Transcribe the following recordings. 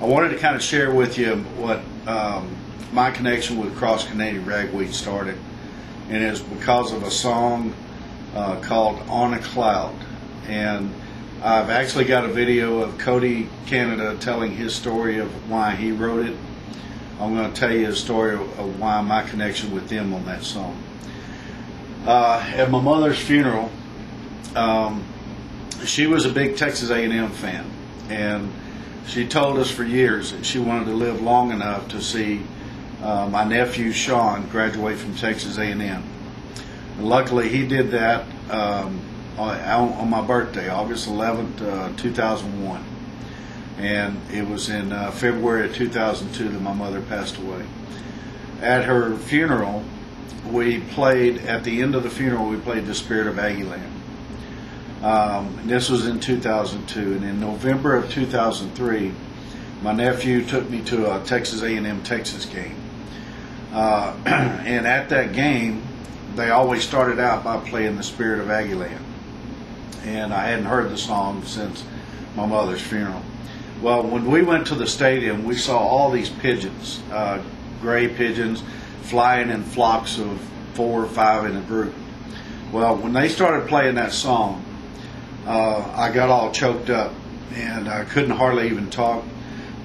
I wanted to kind of share with you what my connection with Cross Canadian Ragweed started, and it's because of a song called On a Cloud. And I've actually got a video of Cody Canada telling his story of why he wrote it. I'm going to tell you a story of why my connection with them on that song. At my mother's funeral, she was a big Texas A&M fan, and she told us for years that she wanted to live long enough to see my nephew Sean graduate from Texas A&M. And luckily, he did that on my birthday, August 11th, 2001. And it was in February of 2002 that my mother passed away. At her funeral, at the end of the funeral, we played The Spirit of Aggieland. And this was in 2002. And in November of 2003, my nephew took me to a Texas A&M Texas game. And at that game, they always started out by playing The Spirit of Aggieland. And I hadn't heard the song since my mother's funeral. Well, when we went to the stadium, we saw all these pigeons, gray pigeons, flying in flocks of 4 or 5 in a group. Well, when they started playing that song, I got all choked up, and I couldn't hardly even talk.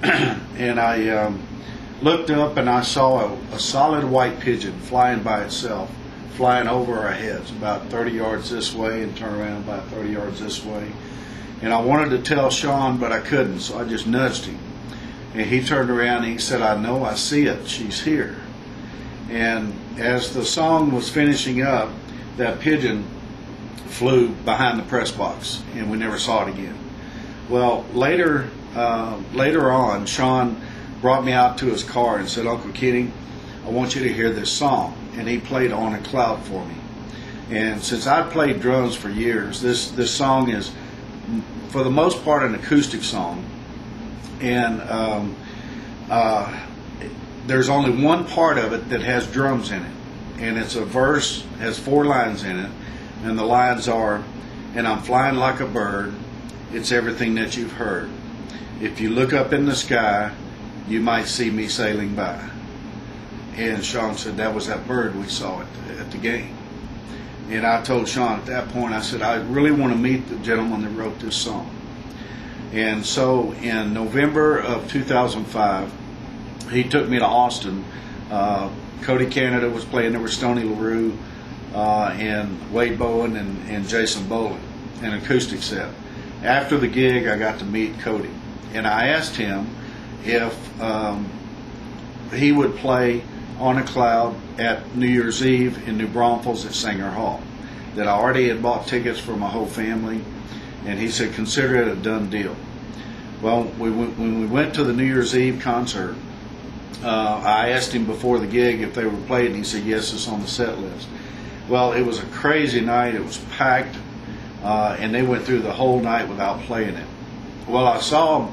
And I looked up, and I saw a solid white pigeon flying by itself, flying over our heads about 30 yards this way and turn around about 30 yards this way. And I wanted to tell Sean, but I couldn't, so I just nudged him. And he turned around and he said, "I know, I see it, she's here." And as the song was finishing up, that pigeon flew behind the press box, and we never saw it again. Well, later on, Sean brought me out to his car and said, "Uncle Kenny, I want you to hear this song." And he played On a Cloud for me. And since I've played drums for years, this song is, for the most part, an acoustic song. And there's only one part of it that has drums in it. And it's a verse, has 4 lines in it. And the lines are, "And I'm flying like a bird, it's everything that you've heard. If you look up in the sky, you might see me sailing by." And Sean said that was that bird we saw at the game. And I told Sean at that point, I said, "I really want to meet the gentleman that wrote this song." And so in November of 2005, he took me to Austin. Cody Canada was playing. There were Stoney LaRue and Wade Bowen and Jason Boland, an acoustic set. After the gig, I got to meet Cody. And I asked him if he would play On a Cloud at New Year's Eve in New Braunfels at Sanger Hall. That I already had bought tickets for my whole family, and he said, "Consider it a done deal." Well, when we went to the New Year's Eve concert, I asked him before the gig if they were playing, and he said, "Yes, it's on the set list." Well, it was a crazy night. It was packed, and they went through the whole night without playing it. Well, I saw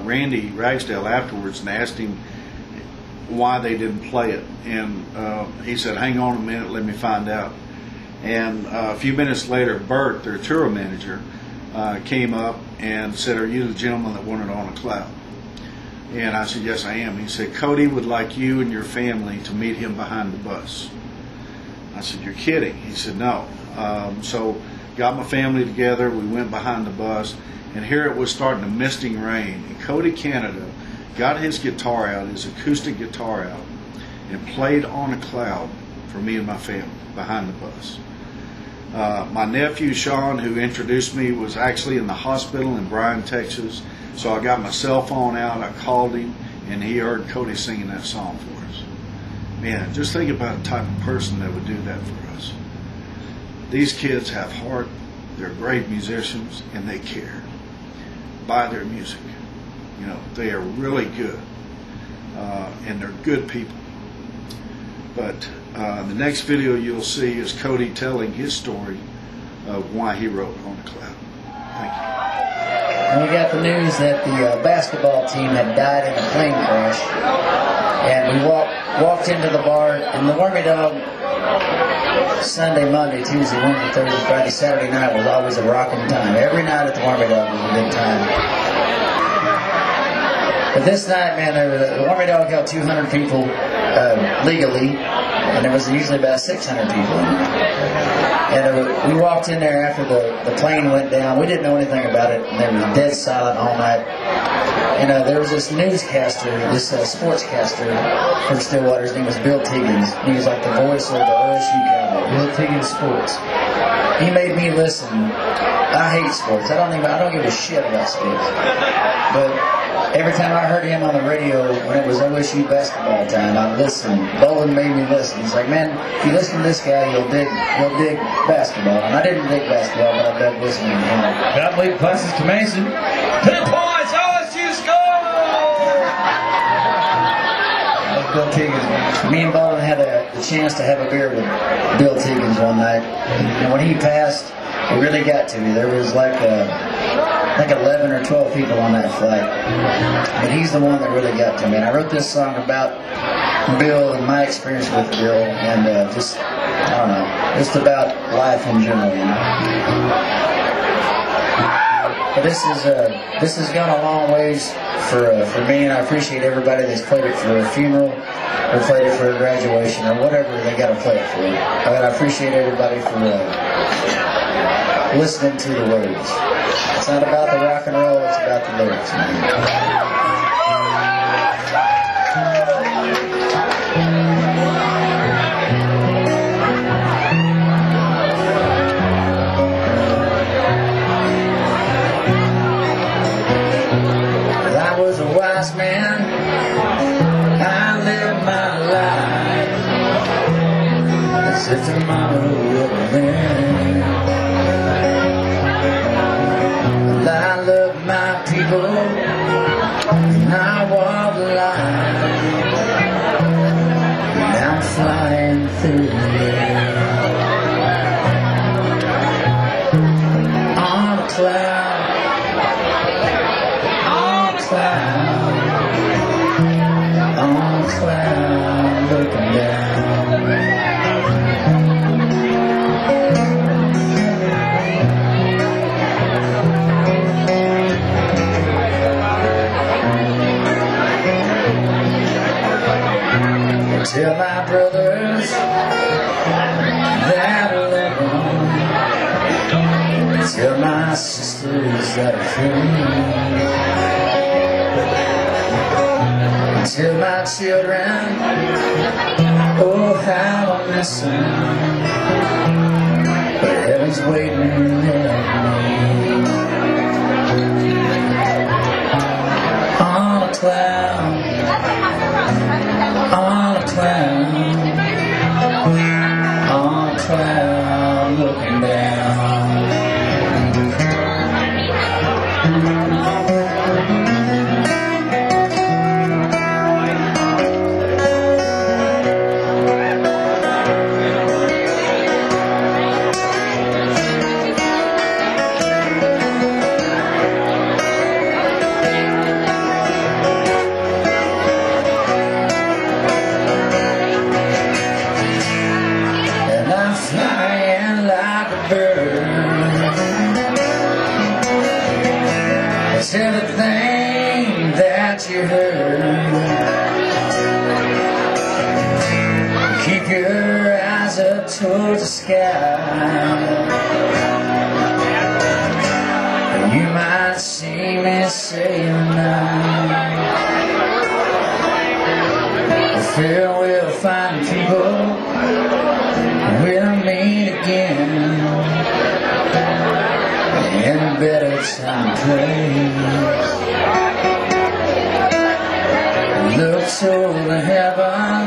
Randy Ragsdale afterwards and asked him why they didn't play it, and he said, "Hang on a minute, let me find out." And a few minutes later, Bert, their tour manager, came up and said, "Are you the gentleman that wanted On a Cloud?" And I said, "Yes, I am." He said, "Cody would like you and your family to meet him behind the bus." I said, "You're kidding." He said, "No." So got my family together, we went behind the bus, and here it was starting to misting rain, and Cody Canada got his guitar out, his acoustic guitar out, and played On a Cloud for me and my family behind the bus. My nephew Sean, who introduced me, was actually in the hospital in Bryan, Texas, so I got my cell phone out, I called him, and he heard Cody singing that song for us. Man, just think about the type of person that would do that for us. These kids have heart, they're great musicians, and they care. Buy their music. You know, they are really good, and they're good people. But the next video you'll see is Cody telling his story of why he wrote On a Cloud. Thank you. And we got the news that the basketball team had died in a plane crash, and we walked into the bar, and the Wormy Dog Sunday, Monday, Tuesday, Wednesday, Thursday, Friday, Saturday night was always a rocking time. Every night at the Wormy Dog was a good time. But this night, man, the Warmy Dog held 200 people legally, and there was usually about 600 people in there. And we walked in there after the plane went down. We didn't know anything about it, and there was dead silent all night. And there was this newscaster, this sportscaster from Stillwater. His name was Bill Tiggins. He was like the voice of the OSU Cowboys. Bill Tiggins Sports. He made me listen. I hate sports. I don't give a shit about sports. But every time I heard him on the radio when it was OSU basketball time, I'd listen. Bolin made me listen. He's like, man, if you listen to this guy, you'll dig basketball. And I didn't dig basketball, but I dug listening to him. I believe passes to Mason. 2 points, OSU score! Bill Tiggins. Me and Bolin had the chance to have a beer with Bill Tiggins one night. And when he passed, it really got to me. There was like 11 or 12 people on that flight. But he's the one that really got to me. And I wrote this song about Bill and my experience with Bill, and I don't know, just about life in general, you know. But this has gone a long ways for me, and I appreciate everybody that's played it for a funeral, or played it for a graduation, or whatever they got to play it for. I appreciate everybody for listening to the words. It's not about the rock and roll, it's about the lyrics, man. I was a wise man, I lived my life as if tomorrow would end. I love my people, and I walk the line, and I'm flying through the air on a cloud, on a cloud, on a cloud, looking down. Tell my brothers that I love them. Tell my sisters that I feel them. Tell my children, oh how I miss them. But heaven's waiting there on a cloud. On a cloud, looking down. Everything that you heard, keep your eyes up towards the sky. You might see me saying farewell, fine people, we'll meet again in a better time and place. Look toward the heaven,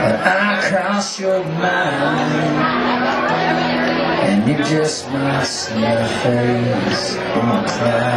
and I cross your mind, and you just might see my face on a cloud.